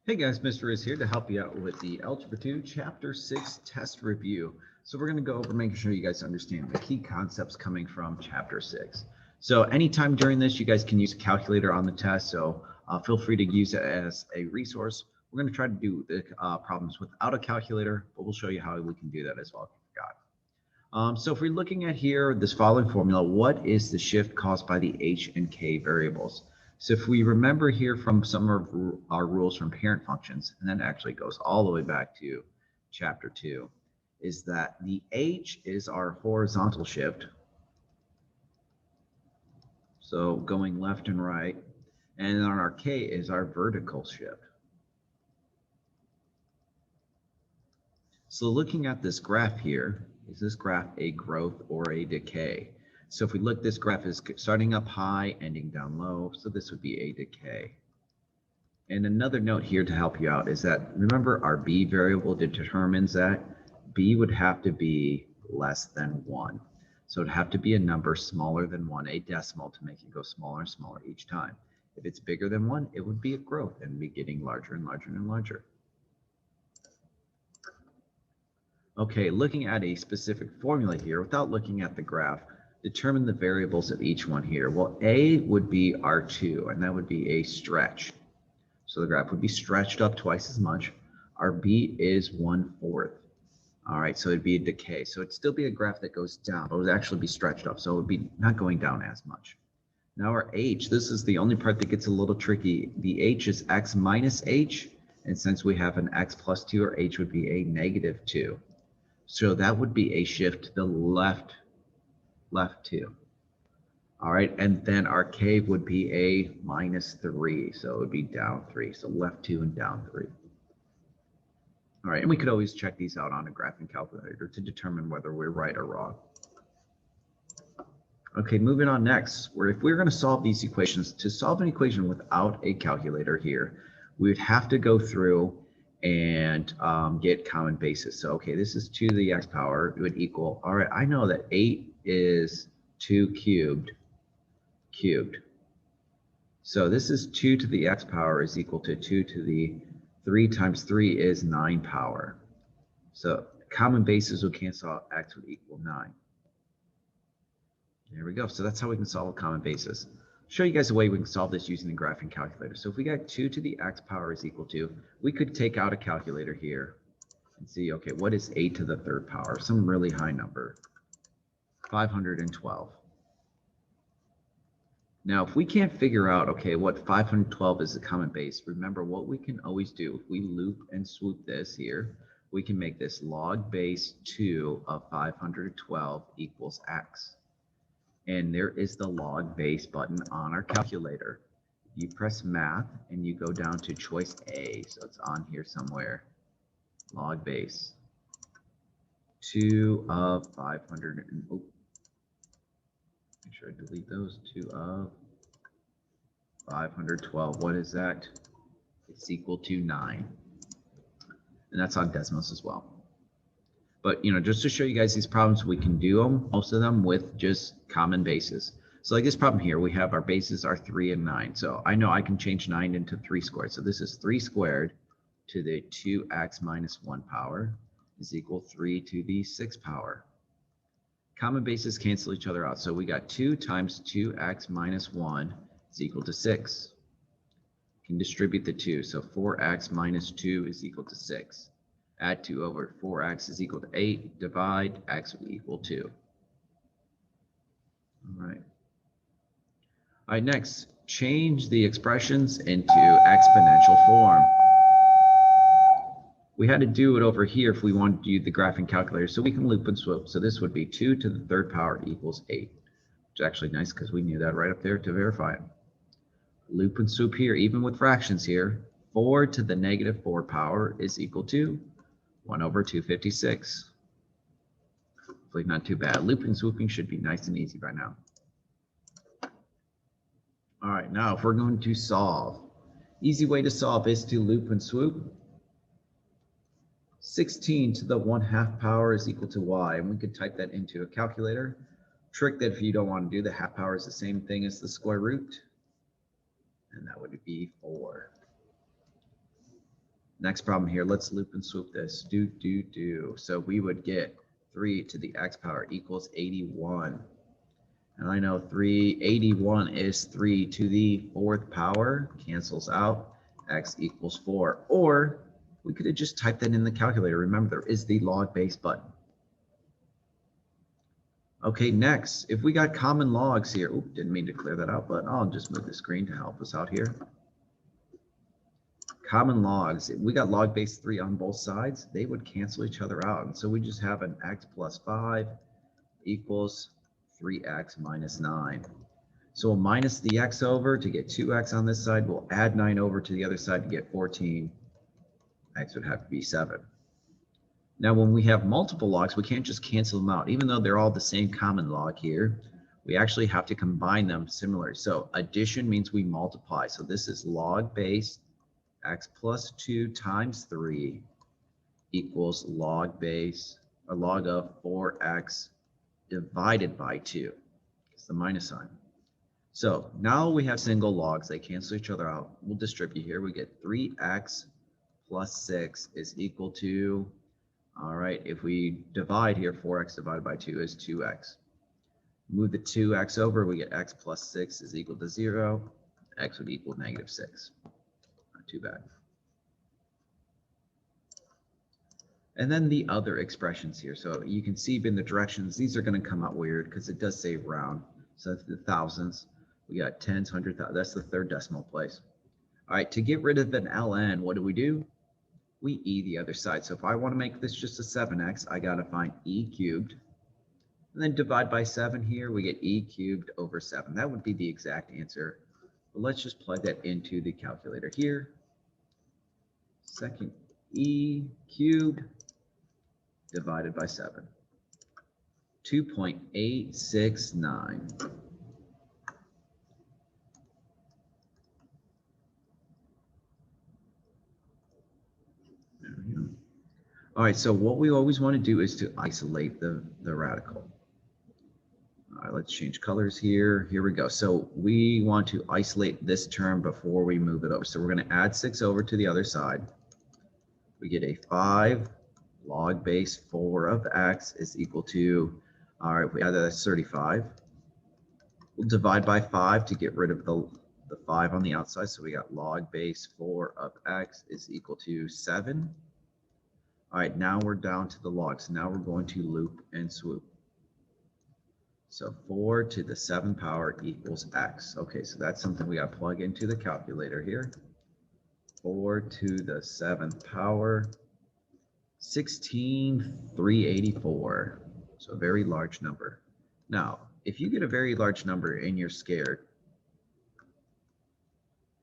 Hey guys, Mr. Is here to help you out with the Algebra 2 Chapter 6 test review. So we're going to go over making sure you guys understand the key concepts coming from Chapter 6. So anytime during this, you guys can use a calculator on the test, so feel free to use it as a resource. We're going to try to do the problems without a calculator, but we'll show you how we can do that as well if you forgot. So if we're looking at here, this following formula, what is the shift caused by the h and k variables? So if we remember here from some of our rules from parent functions, and that actually goes all the way back to chapter 2, is that the h is our horizontal shift, so going left and right, and then our k is our vertical shift. So looking at this graph here, is this graph a growth or a decay? So if we look, this graph is starting up high, ending down low, so this would be a decay. And another note here to help you out is that, remember our b variable determines that b would have to be less than 1. So it'd have to be a number smaller than 1, a decimal, to make it go smaller and smaller each time. If it's bigger than 1, it would be a growth and be getting larger and larger and larger. Okay, looking at a specific formula here, without looking at the graph, determine the variables of each one here. Well, A would be R2, and that would be a stretch. So the graph would be stretched up twice as much. Our B is 1/4. All right, so it'd be a decay. So it'd still be a graph that goes down, but it would actually be stretched up. So it would be not going down as much. Now our H, this is the only part that gets a little tricky. The H is X minus H, and since we have an X plus 2, our H would be a -2. So that would be a shift to the left 2. All right, and then our K would be a -3, so it would be down 3. So left 2 and down 3. All right, and we could always check these out on a graphing calculator to determine whether we're right or wrong. Okay, moving on next, if we're going to solve these equations, to solve an equation without a calculator here, we would have to go through and get common bases. So, okay, this is 2 to the x power. It would equal, all right, I know that 8 is 2 cubed. So this is 2 to the x power is equal to 2 to the 3 times 3 is 9 power. So common bases will cancel out, x would equal 9. There we go. So that's how we can solve a common basis. I'll show you guys a way we can solve this using the graphing calculator. So if we got 2 to the x power is equal to, we could take out a calculator here and see, okay, what is 8 to the 3rd power? Some really high number, 512. Now, if we can't figure out, okay, what 512 is the common base, remember what we can always do, if we loop and swoop this here, we can make this log base 2 of 512 equals x. And there is the log base button on our calculator. You press math and you go down to choice A, so it's on here somewhere. Log base 2 of 500 and make sure I delete those. 2 of 512. What is that? It's equal to 9. And that's on Desmos as well. But, just to show you guys these problems, we can do them, most of them, with just common bases. So like this problem here, we have our bases are 3 and 9. So I know I can change 9 into 3 squared. So this is 3 squared to the 2x minus 1 power is equal 3 to the 6 power. Common bases cancel each other out. So we got 2 times 2x minus 1 is equal to 6. Can distribute the 2. So 4x minus 2 is equal to 6. Add 2 over 4x is equal to 8. Divide, x will equal 2. All right. All right, next, change the expressions into exponential form. We had to do it over here if we wanted to use the graphing calculator, so we can loop and swoop. So this would be 2 to the 3rd power equals 8, which is actually nice because we knew that right up there to verify it. Loop and swoop here, even with fractions here, 4 to the -4 power is equal to 1 over 256. Hopefully not too bad. Looping and swooping should be nice and easy by now. All right, now if we're going to solve, easy way to solve is to loop and swoop. 16 to the 1/2 power is equal to y, and we could type that into a calculator. Trick that if you don't want to do, the half power is the same thing as the 1/2, and that would be 4. 4 to the 1/2 power is equal to y. And that would be 16 to the 1/2 power is equal to y. And we could type that into a calculator. Trick that if you don't want to do, the half power is the same thing as the square root, and that would be 4. 4 to the 1/2 power is equal to y. And that would be 4. Next problem here, let's loop and swoop this. So we would get 3 to the x power equals 81. And I know 81 is 3 to the 4th power, cancels out, x equals 4. Or we could have just typed that in the calculator. Remember, there is the log base button. Okay, next, if we got common logs here, oops, didn't mean to clear that out, but I'll just move the screen to help us out here. Common logs, if we got log base 3 on both sides, they would cancel each other out. And so we just have an x plus 5 equals 3x minus 9. So we'll minus the x over to get 2x on this side. We'll add 9 over to the other side to get 14. X would have to be 7. Now, when we have multiple logs, we can't just cancel them out. Even though they're all the same common log here, we actually have to combine them similarly. So addition means we multiply. So this is log base x plus 2 times 3 equals log base, or log of 4x divided by 2. It's the minus sign. So now we have single logs. They cancel each other out. We'll distribute here. We get 3x plus 6 is equal to, all right, if we divide here, 4x divided by 2 is 2x. Move the 2x over, we get x plus 6 is equal to 0. X would equal negative 6. Not too bad. And then the other expressions here. So you can see in the directions, these are going to come out weird because it does say round. So that's the thousands. We got tens, hundred, that's the third decimal place. All right, to get rid of an ln, what do? We e the other side. So if I want to make this just a 7x, I got to find e cubed. And then divide by 7 here, we get e cubed over 7. That would be the exact answer. But let's just plug that into the calculator here. Second e cubed divided by 7. 2.869. All right, so what we always want to do is to isolate the radical. All right, let's change colors here. Here we go. So we want to isolate this term before we move it over. So we're going to add 6 over to the other side. We get a 5 log base 4 of x is equal to, all right, if we add that, that's 35. We'll divide by 5 to get rid of the 5 on the outside. So we got log base 4 of x is equal to 7. All right, now we're down to the logs. Now we're going to loop and swoop. So 4 to the 7th power equals x. Okay, so that's something we got to plug into the calculator here. 4 to the 7th power, 16,384. So a very large number. Now, if you get a very large number and you're scared,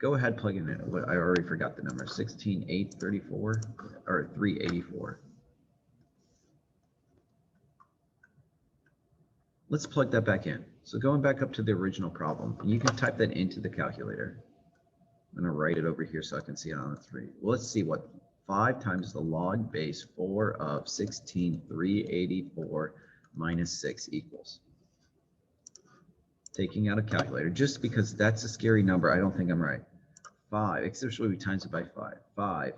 go ahead, plug it in. I already forgot the number. 16,834 or 384. Let's plug that back in. So going back up to the original problem, you can type that into the calculator. I'm going to write it over here so I can see it on the 3. Well, let's see what 5 times the log base 4 of 16,384 minus 6 equals. Taking out a calculator, just because that's a scary number, I don't think I'm right. 5, especially we times it by 5. 5,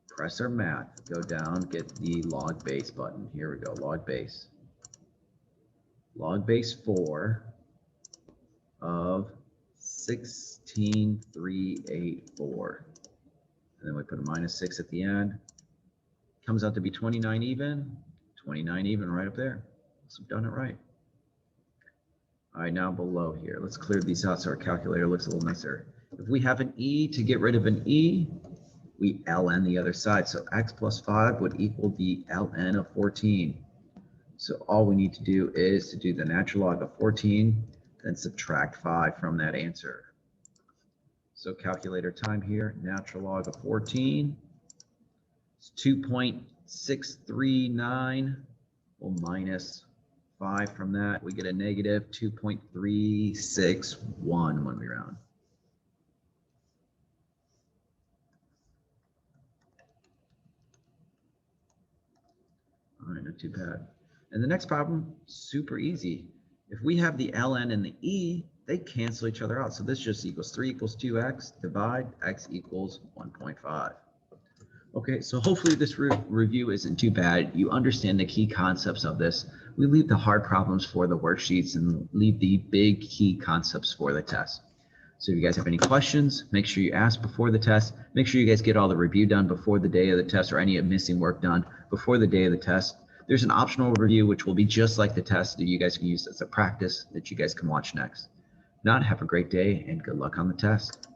press our math, go down, get the log base button. Here we go, log base. Log base 4 of 16,384. And then we put a minus 6 at the end. Comes out to be 29 even. 29 even right up there. So we've done it right. All right, now below here, let's clear these out so our calculator looks a little nicer. If we have an e, to get rid of an e, we ln the other side. So x plus 5 would equal the ln of 14. So all we need to do is to do the natural log of 14, then subtract 5 from that answer. So calculator time here, natural log of 14 is 2.639. We'll minus 5 from that. We get a negative 2.361 when we round. All right, not too bad. And the next problem, super easy. If we have the ln and the e, they cancel each other out. So this just equals 3 equals 2x, divide, x equals 1.5. Okay, so hopefully this review isn't too bad. You understand the key concepts of this. We leave the hard problems for the worksheets and leave the big key concepts for the test. So if you guys have any questions, make sure you ask before the test. Make sure you guys get all the review done before the day of the test, or any missing work done before the day of the test. There's an optional review which will be just like the test that you guys can use as a practice that you guys can watch next. If not, have a great day and good luck on the test.